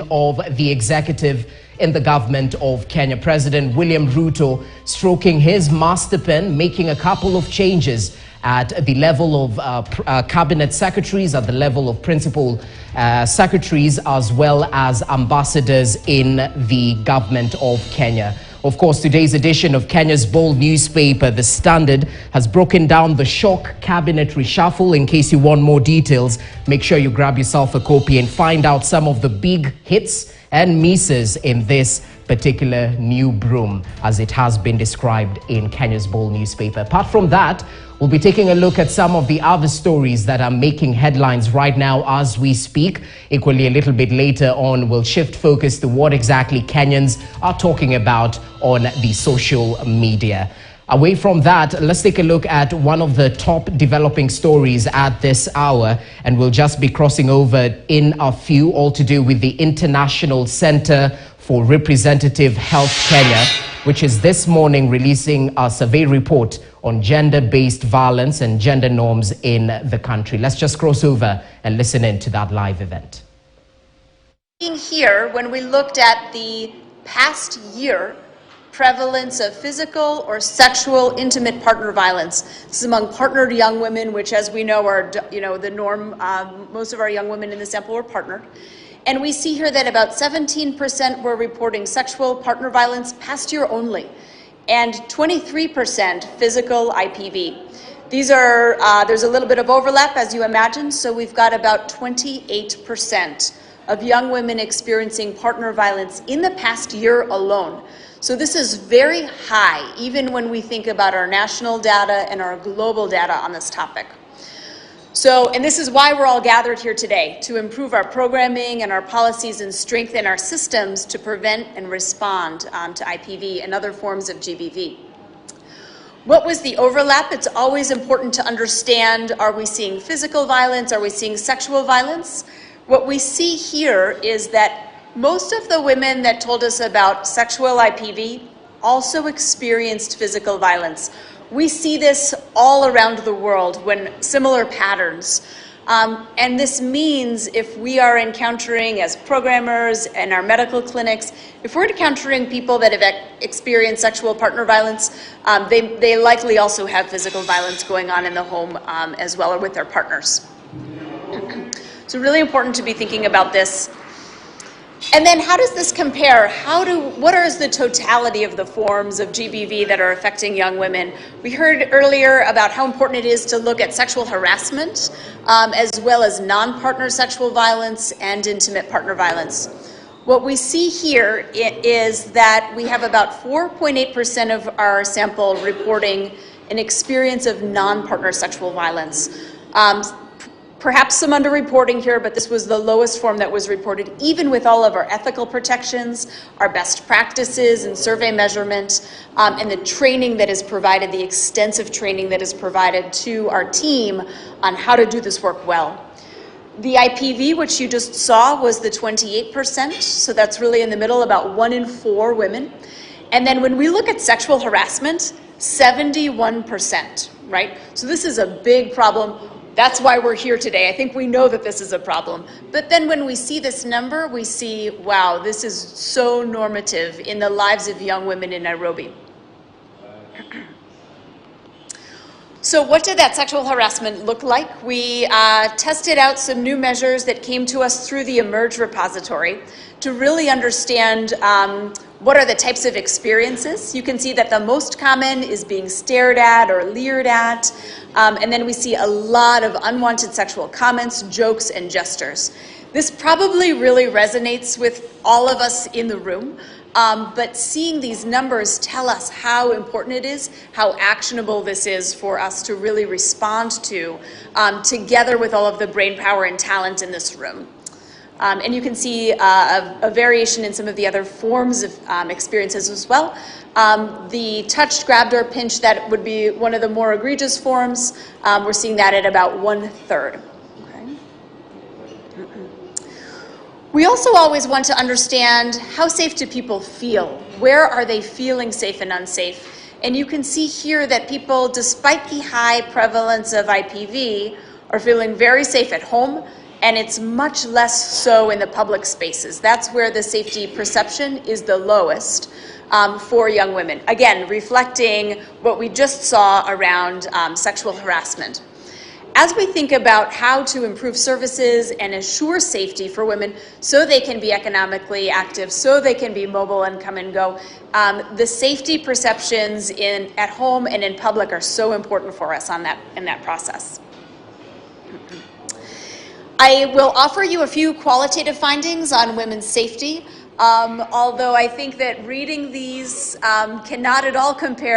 of the executive in the government of Kenya. President William Ruto stroking his master pen, making a couple of changes at the level of cabinet secretaries, at the level of principal secretaries, as well as ambassadors in the government of Kenya. Of course, today's edition of Kenya's Bold newspaper, The Standard, has broken down the shock cabinet reshuffle. In case you want more details, make sure you grab yourself a copy and find out some of the big hits and misses in this particular new broom, as it has been described in Kenya's Bold newspaper. Apart from that, we'll be taking a look at some of the other stories that are making headlines right now as we speak. Equally, a little bit later on, we'll shift focus to what exactly Kenyans are talking about on the social media. Away from that, let's take a look at one of the top developing stories at this hour, and we'll just be crossing over in a few, all to do with the International Center for Representative Health Kenya, which is this morning releasing a survey report on gender-based violence and gender norms in the country. Let's just cross over and listen in to that live event. Here, when we looked at the past year prevalence of physical or sexual intimate partner violence. This is among partnered young women, which, as we know, are the norm. Most of our young women in the sample were partnered. And we see here that about 17% were reporting sexual partner violence past year only, and 23% physical IPV. These are, there's a little bit of overlap, as you imagine, so we've got about 28% of young women experiencing partner violence in the past year alone. So this is very high, even when we think about our national data and our global data on this topic. So, and this is why we're all gathered here today, to improve our programming and our policies and strengthen our systems to prevent and respond to IPV and other forms of GBV. What was the overlap? It's always important to understand, are we seeing physical violence? Are we seeing sexual violence? What we see here is that most of the women that told us about sexual IPV also experienced physical violence. We see this all around the world when similar patterns. And this means if we are encountering, as programmers and our medical clinics, if we're encountering people that have experienced sexual partner violence, they likely also have physical violence going on in the home as well, or with their partners. So really important to be thinking about this. And then how does this compare? What is the totality of the forms of GBV that are affecting young women? We heard earlier about how important it is to look at sexual harassment, as well as non-partner sexual violence and intimate partner violence. What we see here is that we have about 4.8% of our sample reporting an experience of non-partner sexual violence. Perhaps some underreporting here, but this was the lowest form that was reported, even with all of our ethical protections, our best practices and survey measurement, and the training that is provided, the extensive training that is provided to our team on how to do this work well. The IPV, which you just saw, was the 28%, so that's really in the middle, about 1 in 4 women. And then when we look at sexual harassment, 71%, right? So this is a big problem. That's why we're here today. I think we know that this is a problem. But then when we see this number, we see, wow, this is so normative in the lives of young women in Nairobi. So what did that sexual harassment look like? We tested out some new measures that came to us through the eMERGE repository to really understand what are the types of experiences. You can see that the most common is being stared at or leered at. And then we see a lot of unwanted sexual comments, jokes, and gestures. This probably really resonates with all of us in the room. But seeing these numbers tell us how important it is, how actionable this is for us to really respond to, together with all of the brain power and talent in this room. And you can see a variation in some of the other forms of experiences as well. The touched, grabbed, or pinched, that would be one of the more egregious forms. We're seeing that at about 1/3. Okay. We also always want to understand, how safe do people feel? Where are they feeling safe and unsafe? And you can see here that people, despite the high prevalence of IPV, are feeling very safe at home and it's much less so in the public spaces. That's where the safety perception is the lowest for young women. Again, reflecting what we just saw around sexual harassment. As we think about how to improve services and assure safety for women so they can be economically active, so they can be mobile and come and go, the safety perceptions at home and in public are so important for us in that process. I will offer you a few qualitative findings on women's safety, although I think that reading these cannot at all compare